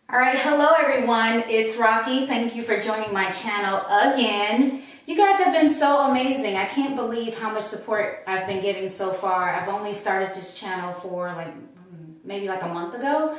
All right, hello everyone, it's Rocky. Thank you for joining my channel again. You guys have been so amazing. I can't believe how much support I've been getting so far. I've only started this channel for maybe a month ago,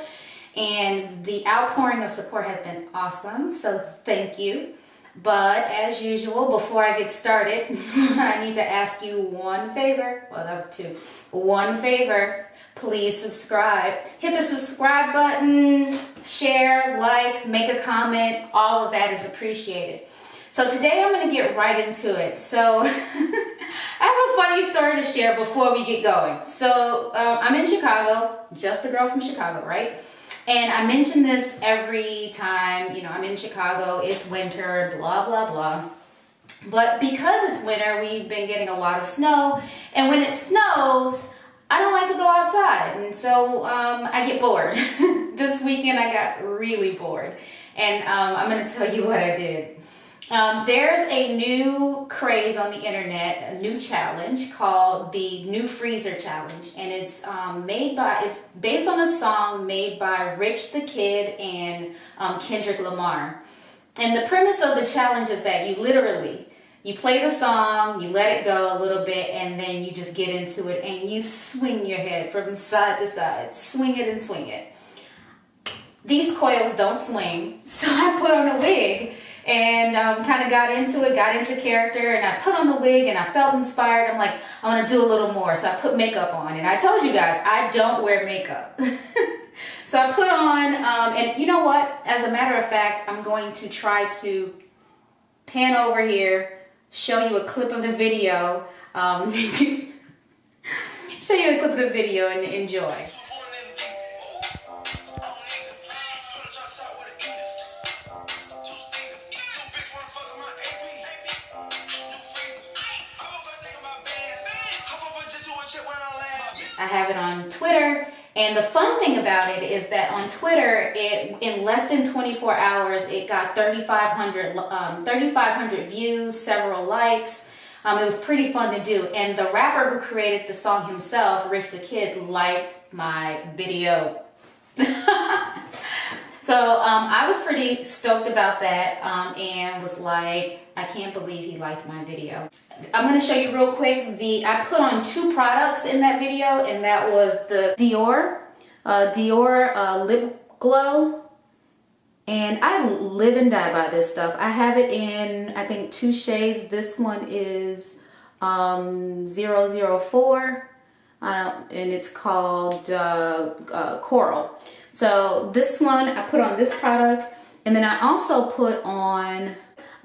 and the outpouring of support has been awesome, so thank you. But as usual, before I get started, I need to ask you one favor. Well, that was two. One favor. Please subscribe. Hit the subscribe button, share, like, make a comment. All of that is appreciated. So today I'm going to get right into it. So I have a funny story to share before we get going. So I'm in Chicago, just a girl from Chicago, right? And I mention this every time, I'm in Chicago, it's winter, blah, blah, blah. But because it's winter, we've been getting a lot of snow. And when it snows, I don't like to go outside. And so I get bored. This weekend I got really bored. And I'm going to tell you what I did. There's a new craze on the internet, a new challenge called the New Freezer Challenge, and it's based on a song made by Rich the Kid and Kendrick Lamar. And the premise of the challenge is that you play the song, you let it go a little bit, and then you just get into it and you swing your head from side to side, swing it and swing it. These coils don't swing, so I put on a wig and kind of got into character, and I put on the wig and I felt inspired. I'm like, I want to do a little more, so I put makeup on, and I told you guys, I don't wear makeup. So I put on, and you know what, as a matter of fact, I'm going to try to pan over here, show you a clip of the video, and enjoy. I have it on Twitter, and the fun thing about it is that on Twitter, in less than 24 hours, it got 3,500 views, several likes. It was pretty fun to do, and the rapper who created the song himself, Rich the Kid, liked my video. So I was pretty stoked about that, and was like, I can't believe he liked my video. I'm going to show you real quick. I put on two products in that video, and that was the Dior lip glow. And I live and die by this stuff. I have it in, I think, two shades. This one is 004, and it's called Coral. So this one, I put on this product, and then I also put on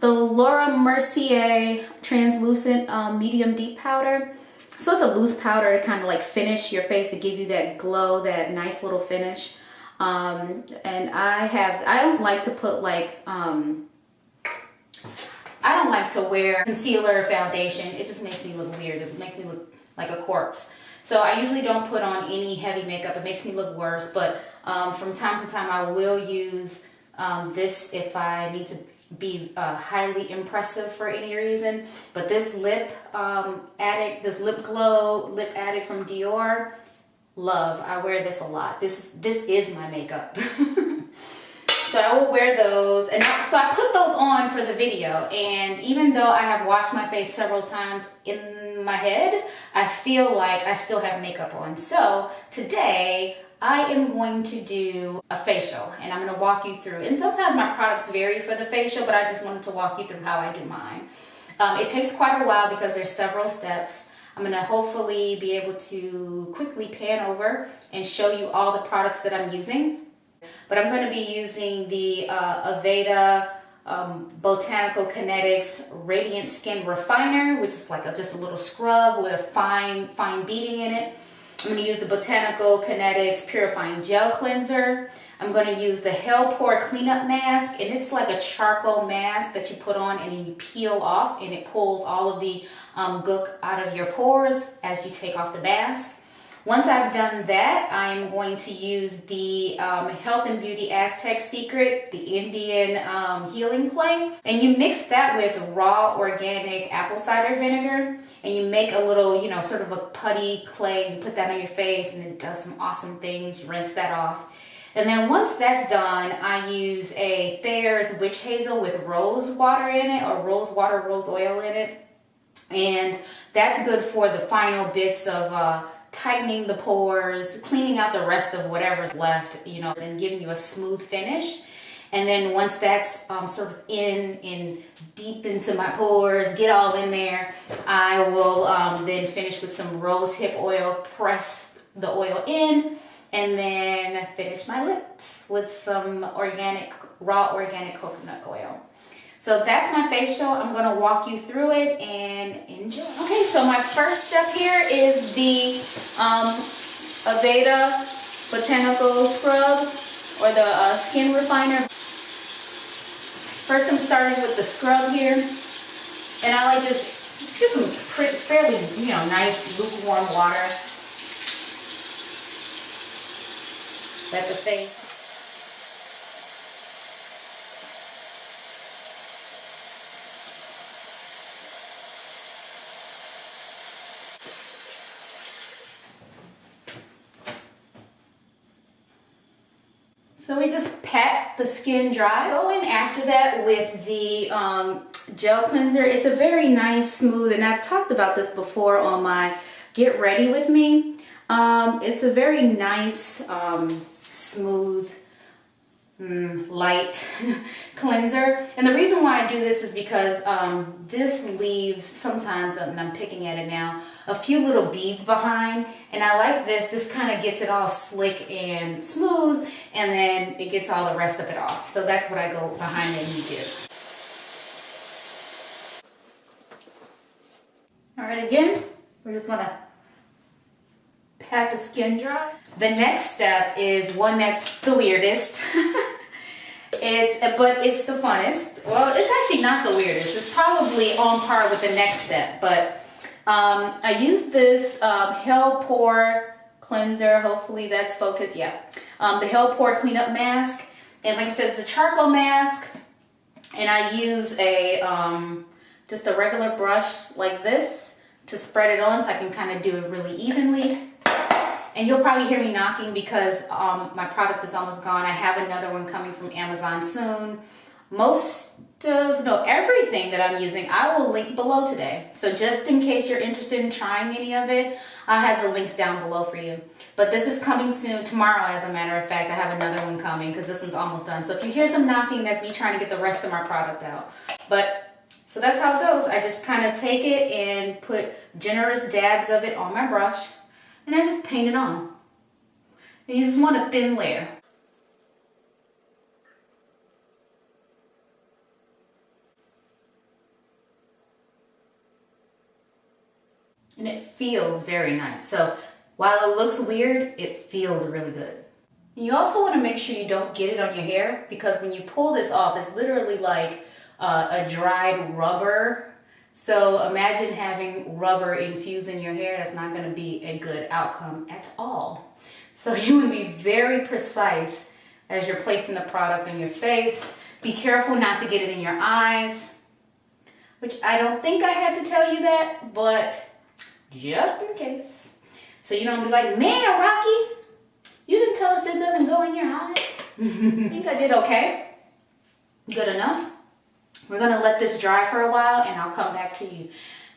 the Laura Mercier translucent medium deep powder. So it's a loose powder to kind of like finish your face, to give you that glow, that nice little finish. And I don't like to put I don't like to wear concealer or foundation. It just makes me look weird. It makes me look like a corpse. So I usually don't put on any heavy makeup. It makes me look worse, but from time to time I will use this if I need to be highly impressive for any reason. But this lip glow lip addict from Dior, love. I wear this a lot. This is my makeup. So I will wear those, and so I put those on for the video, and even though I have washed my face several times, in my head I feel like I still have makeup on. So today I am going to do a facial, and I'm going to walk you through, and sometimes my products vary for the facial, but I just wanted to walk you through how I do mine. It takes quite a while because there's several steps. I'm going to hopefully be able to quickly pan over and show you all the products that I'm using. But I'm going to be using the Aveda Botanical Kinetics Radiant Skin Refiner, which is like just a little scrub with a fine beading in it. I'm going to use the Botanical Kinetics Purifying Gel Cleanser. I'm going to use the Hell Pore Cleanup Mask, and it's like a charcoal mask that you put on and then you peel off, and it pulls all of the gook out of your pores as you take off the mask. Once I've done that, I'm going to use the Health and Beauty AZTEC Secret, the Indian healing clay. And you mix that with raw organic apple cider vinegar, and you make a little, sort of a putty clay, and you put that on your face, and it does some awesome things. You rinse that off. And then once that's done, I use a Thayer's Witch Hazel with rose water in it, or rose water, rose oil in it. And that's good for the final bits of tightening the pores, cleaning out the rest of whatever's left, you know, and giving you a smooth finish. And then once that's sort of in deep into my pores, get all in there, I will then finish with some rose hip oil, press the oil in, and then finish my lips with some raw organic coconut oil. So that's my facial. I'm gonna walk you through it and enjoy. Okay, so my first step here is the Aveda Botanical Scrub, or the Skin Refiner. First, I'm starting with the scrub here, and I like just get some fairly, you know, nice lukewarm water. At the face. So we just pat the skin dry. Go in after that with the gel cleanser. It's a very nice, smooth, and I've talked about this before on my Get Ready With Me. It's a very nice, smooth, light cleanser. And the reason why I do this is because this leaves sometimes, and I'm picking at it now, a few little beads behind. And I like this. This kind of gets it all slick and smooth, and then it gets all the rest of it off. So that's what I go behind and do. All right, again, we're just gonna pat the skin dry. The next step is one that's the weirdest. But it's the funnest. Well, it's actually not the weirdest. It's probably on par with the next step. But I use this Hell Pore Cleanser. Hopefully that's focused. Yeah. The Hell Pore Cleanup Mask. And like I said, it's a charcoal mask. And I use a just a regular brush like this to spread it on, so I can kind of do it really evenly. And you'll probably hear me knocking because my product is almost gone. I have another one coming from Amazon soon. Everything that I'm using, I will link below today. So just in case you're interested in trying any of it, I'll have the links down below for you. But this is coming soon, tomorrow as a matter of fact. I have another one coming because this one's almost done. So if you hear some knocking, that's me trying to get the rest of my product out. So that's how it goes. I just kind of take it and put generous dabs of it on my brush. And I just paint it on. And you just want a thin layer. And it feels very nice. So while it looks weird, it feels really good. And you also want to make sure you don't get it on your hair, because when you pull this off, it's literally like a dried rubber. So imagine having rubber infused in your hair. That's not going to be a good outcome at all. So you want to be very precise as you're placing the product in your face. Be careful not to get it in your eyes, which I don't think I had to tell you that, but just in case. So you don't be like, man, Rocky, you didn't tell us this doesn't go in your eyes. I think I did okay. Good enough. We're going to let this dry for a while, and I'll come back to you.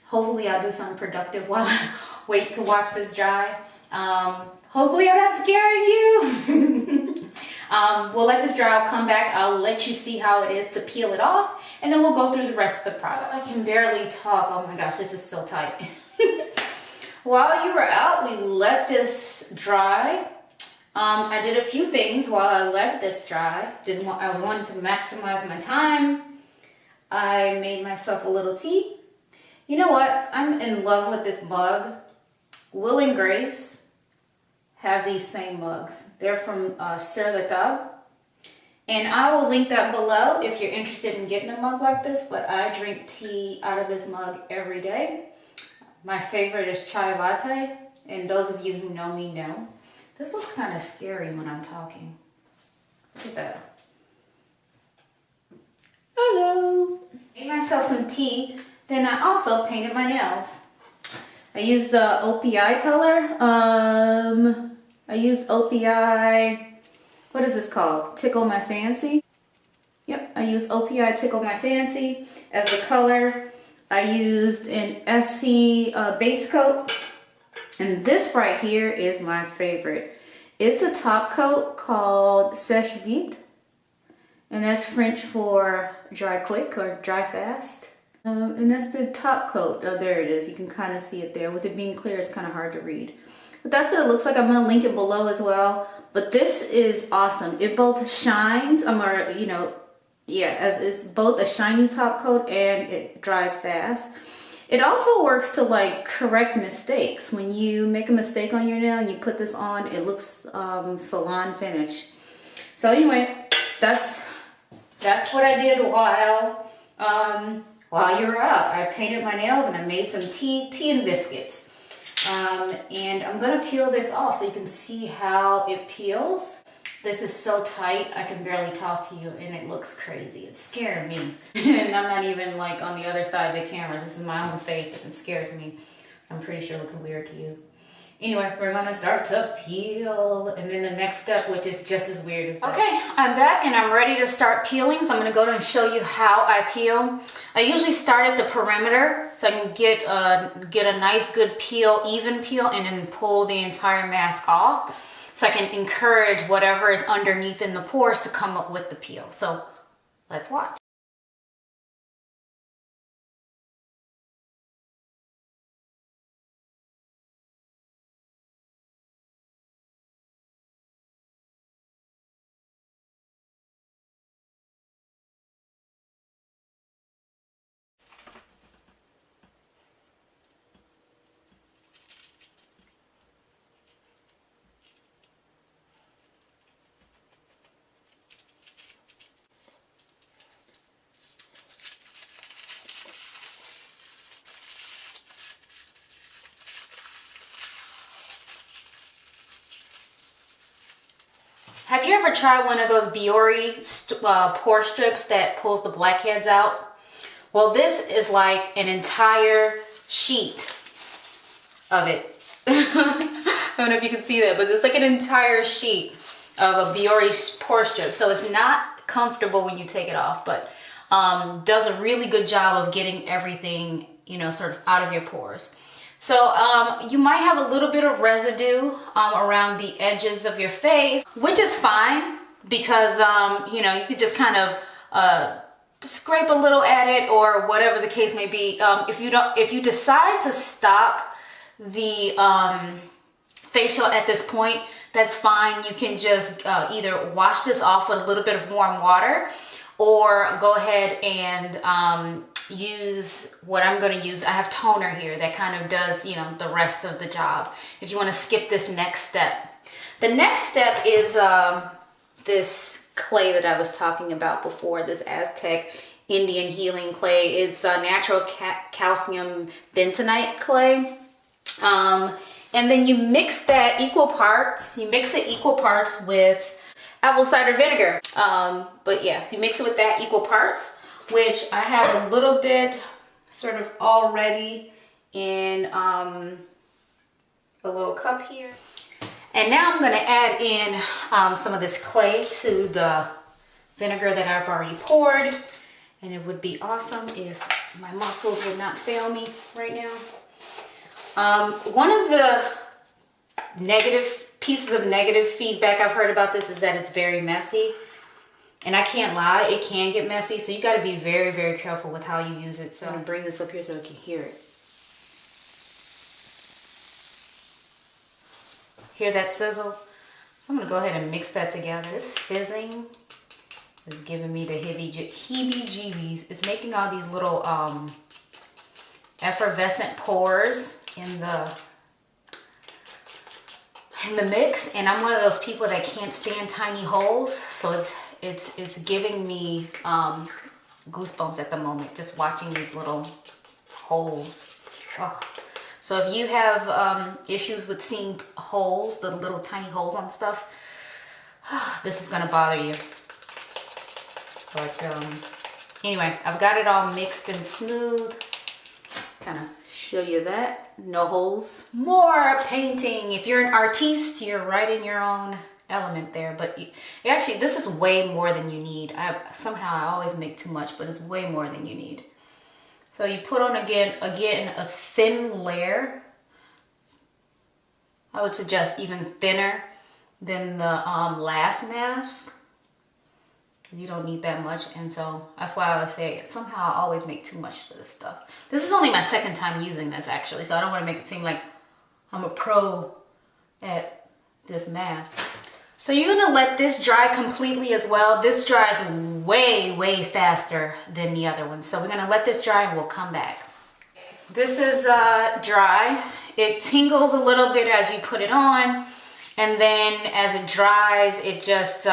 Hopefully I'll do something productive while I wait to watch this dry. Hopefully I'm not scaring you. We'll let this dry. I'll come back. I'll let you see how it is to peel it off, and then we'll go through the rest of the product. I can barely talk. Oh my gosh, this is so tight. While you were out, we let this dry. I did a few things while I let this dry. I wanted to maximize my time. I made myself a little tea. You know what? I'm in love with this mug. Will and Grace have these same mugs. They're from Sur La Table. And I will link that below if you're interested in getting a mug like this. But I drink tea out of this mug every day. My favorite is chai latte. And those of you who know me know. This looks kind of scary when I'm talking. Look at that. Hello. Made myself some tea. Then I also painted my nails. I used the OPI color. I used OPI. what is this called? Tickle My Fancy. Yep, I used OPI Tickle My Fancy as the color. I used an SC base coat. And this right here is my favorite. It's a top coat called Sèche Vite. And that's French for dry quick or dry fast. And that's the top coat. Oh, there it is. You can kind of see it there. With it being clear, it's kind of hard to read. But that's what it looks like. I'm going to link it below as well. But this is awesome. It both shines, as it's both a shiny top coat and it dries fast. It also works to like correct mistakes. When you make a mistake on your nail and you put this on, it looks salon finish. So anyway, that's what I did while you were out. I painted my nails and I made some tea and biscuits. And I'm gonna peel this off so you can see how it peels. This is so tight, I can barely talk to you and it looks crazy. It's scaring me. And I'm not even like on the other side of the camera. This is my own face and it scares me. I'm pretty sure it looks weird to you. Anyway, we're gonna start to peel. And then the next step, which is just as weird as that. Okay, I'm back and I'm ready to start peeling. So I'm gonna go and show you how I peel. I usually start at the perimeter so I can get a nice good peel, even peel, and then pull the entire mask off. So I can encourage whatever is underneath in the pores to come up with the peel. So let's watch. Have you ever tried one of those Biore pore strips that pulls the blackheads out? Well, this is like an entire sheet of it. I don't know if you can see that, but it's like an entire sheet of a Biore pore strip. So it's not comfortable when you take it off, but does a really good job of getting everything, sort of out of your pores. So you might have a little bit of residue around the edges of your face, which is fine because, you could just kind of scrape a little at it or whatever the case may be. If you decide to stop the facial at this point, that's fine. You can just either wash this off with a little bit of warm water or go ahead and use what I'm going to use. I have toner here that kind of does, the rest of the job. If you want to skip this next step. The next step is this clay that I was talking about before, this AZTEC Indian healing clay. It's a natural calcium bentonite clay. And then you mix that equal parts. You mix it equal parts with apple cider vinegar. But yeah, you mix it with that equal parts, which I have a little bit sort of already in a little cup here. And now I'm gonna add in some of this clay to the vinegar that I've already poured. And it would be awesome if my muscles would not fail me right now. One of the pieces of negative feedback I've heard about this is that it's very messy. And I can't lie, it can get messy, so you got to be very, very careful with how you use it. So I'm going to bring this up here so I can hear it. Hear that sizzle? I'm going to go ahead and mix that together. This fizzing is giving me the heebie-jeebies. It's making all these little effervescent pores in the mix, and I'm one of those people that can't stand tiny holes, so it's giving me goosebumps at the moment just watching these little holes. Oh. So if you have issues with seeing holes, the little tiny holes on stuff, this is gonna bother you. But anyway, I've got it all mixed and smooth. Kind of show you that. No holes. More painting. If you're an artiste, you're writing your own element there, but actually this is way more than you need. Somehow I always make too much, but it's way more than you need. So you put on again a thin layer. I would suggest even thinner than the last mask. You don't need that much, and so that's why I would say somehow I always make too much of this stuff. This is only my second time using this actually, so I don't want to make it seem like I'm a pro at this mask. So you're gonna let this dry completely as well. This dries way faster than the other one. So we're gonna let this dry and we'll come back. This is dry. It tingles a little bit as you put it on, and then as it dries, it just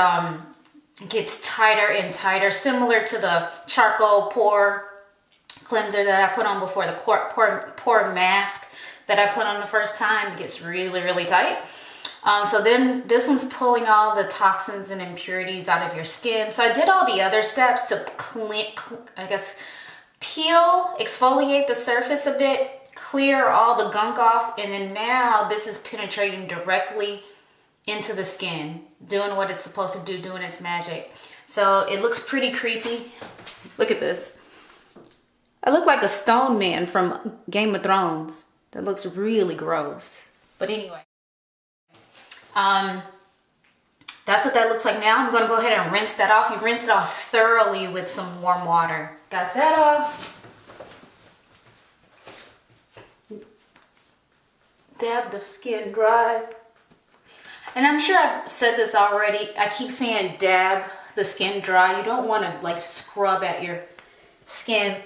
gets tighter and tighter, similar to the charcoal pore cleanser that I put on before, the pore mask that I put on the first time. It gets really tight. So then this one's pulling all the toxins and impurities out of your skin. So I did all the other steps to clean, I guess, peel, exfoliate the surface a bit, clear all the gunk off, and then now this is penetrating directly into the skin, doing what it's supposed to do, doing its magic. So it looks pretty creepy. Look at this. I look like a stone man from Game of Thrones. That looks really gross. But anyway, that's what that looks like now. I'm gonna go ahead and rinse that off. You rinse it off thoroughly with some warm water. Got that off. Dab the skin dry. And I'm sure I've said this already. I keep saying dab the skin dry. You don't want to like scrub at your skin.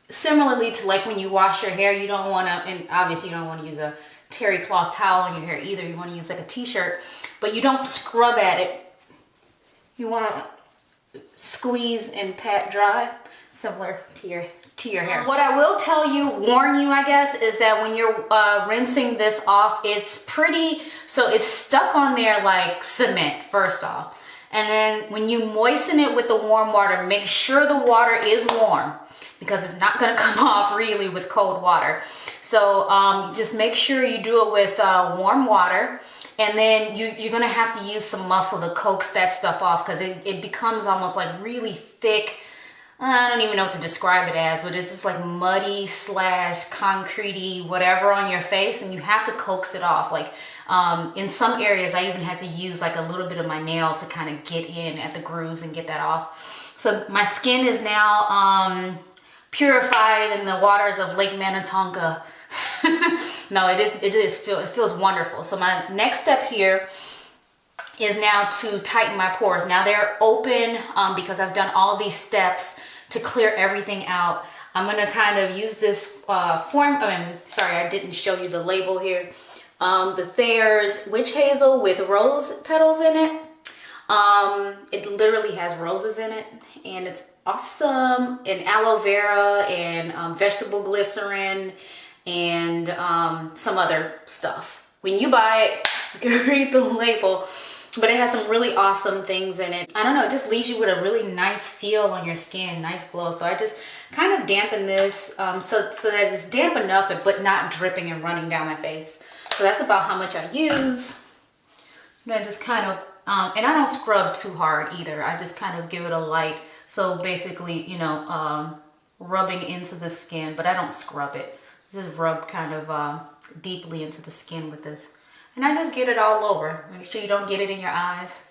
Similarly to like when you wash your hair, you don't want to, and obviously you don't want to use a terry cloth towel on your hair either. You want to use like a t-shirt, but you don't scrub at it. You want to squeeze and pat dry, similar to your hair. What I will tell you, warn you, I guess, is that when you're rinsing this off, it's pretty, so it's stuck on there like cement, first off. And then when you moisten it with the warm water, make sure the water is warm, because it's not gonna come off really with cold water. So just make sure you do it with warm water, and then you're gonna have to use some muscle to coax that stuff off, because it becomes almost like really thick. I don't even know what to describe it as, but it's just like muddy / concretey, whatever on your face, and you have to coax it off. Like in some areas, I even had to use like a little bit of my nail to kind of get in at the grooves and get that off. So my skin is now purified in the waters of Lake Minnetonka. No, it feels wonderful. So my next step here is now to tighten my pores. Now they're open because I've done all these steps to clear everything out. I'm gonna kind of use this sorry, I didn't show you the label here. The Thayer's Witch Hazel with rose petals in it. It literally has roses in it, and it's awesome. And aloe vera and vegetable glycerin and some other stuff. When you buy it, you can read the label. But it has some really awesome things in it. I don't know, it just leaves you with a really nice feel on your skin, nice glow. So I just kind of dampen this so that it's damp enough but not dripping and running down my face. So that's about how much I use. And I just kind of, and I don't scrub too hard either. I just kind of give it a light. So basically, you know, rubbing into the skin, but I don't scrub it. Just rub kind of deeply into the skin with this. And I just get it all over. Make sure you don't get it in your eyes.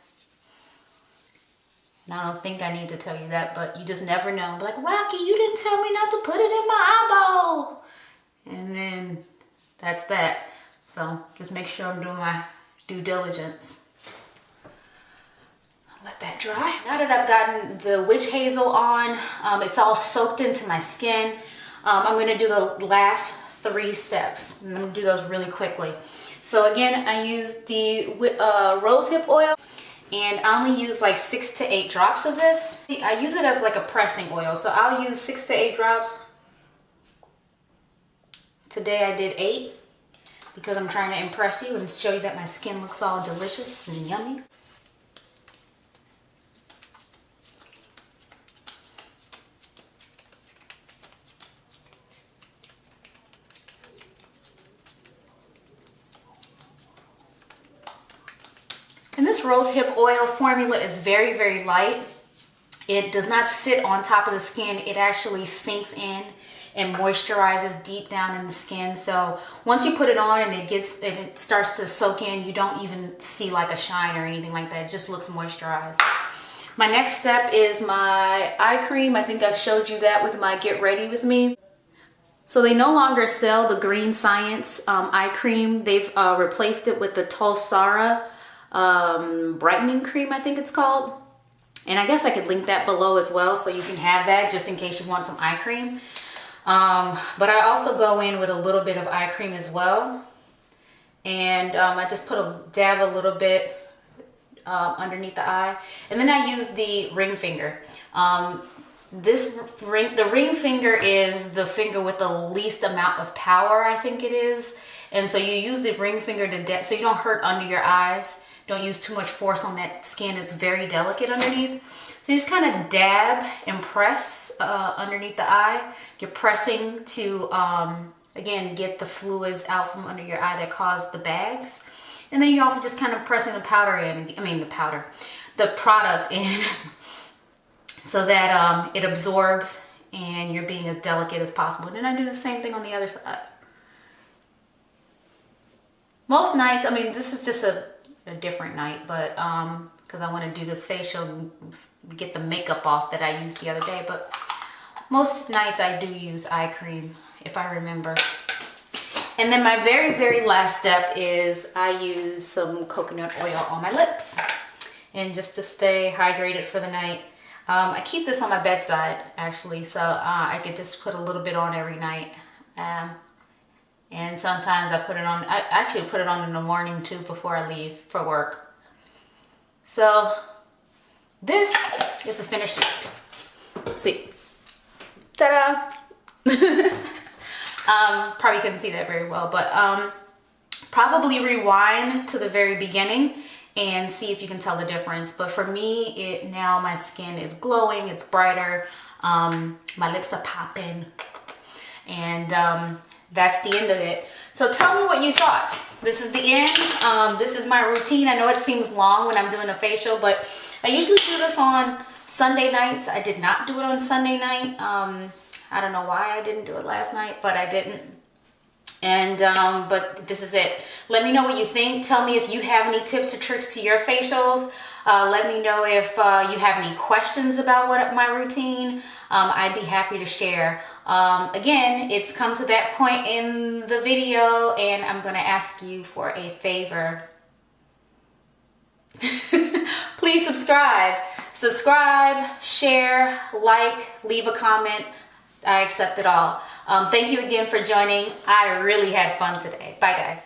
And I don't think I need to tell you that, but you just never know. Be like, Rocky, you didn't tell me not to put it in my eyeball. And then that's that. So just make sure I'm doing my due diligence. Let that dry. Now that I've gotten the witch hazel on, it's all soaked into my skin. I'm gonna do the last 3 steps. I'm gonna do those really quickly. So again, I use the rosehip oil, and I only use like 6 to 8 drops of this. I use it as like a pressing oil, so I'll use 6 to 8 drops. Today I did 8 because I'm trying to impress you and show you that my skin looks all delicious and yummy. And this rose hip oil formula is very, very light. It does not sit on top of the skin. It actually sinks in and moisturizes deep down in the skin. So once you put it on and it starts to soak in, you don't even see like a shine or anything like that. It just looks moisturized. My next step is my eye cream. I think I've showed you that with my Get Ready With Me. So they no longer sell the Green Science eye cream. They've replaced it with the Tulsara brightening cream, I think it's called. And I guess I could link that below as well, so you can have that just in case you want some eye cream. But I also go in with a little bit of eye cream as well. And I just dab a little bit underneath the eye. And then I use the ring finger. The ring finger is the finger with the least amount of power, I think it is. And so you use the ring finger to dab, so you don't hurt under your eyes. Don't use too much force on that skin. It's very delicate underneath. So you just kind of dab and press underneath the eye. You're pressing to, again, get the fluids out from under your eye that cause the bags. And then you're also just kind of pressing the product in so that it absorbs and you're being as delicate as possible. Then I do the same thing on the other side. Most nights, I mean, this is just a different night, but because I want to do this facial and get the makeup off that I used the other day, but most nights I do use eye cream if I remember. And then my very, very last step is I use some coconut oil on my lips, and just to stay hydrated for the night. I keep this on my bedside actually, so I could just put a little bit on every night. And sometimes I actually put it on in the morning too before I leave for work. So this is the finished look. Let's see. Ta-da! Probably couldn't see that very well, but probably rewind to the very beginning and see if you can tell the difference. But for me, now my skin is glowing, it's brighter, my lips are popping, and that's the end of it. So tell me what you thought. This is the end. This is my routine. I know it seems long when I'm doing a facial, but I usually do this on Sunday nights. I did not do it on Sunday night. I don't know why I didn't do it last night, but I didn't. And but this is it. Let me know what you think. Tell me if you have any tips or tricks to your facials. Let me know if you have any questions about my routine. I'd be happy to share. Again, it's come to that point in the video, and I'm gonna ask you for a favor. Please subscribe, share, like, leave a comment. I accept it all. Thank you again for joining. I really had fun today. Bye, guys.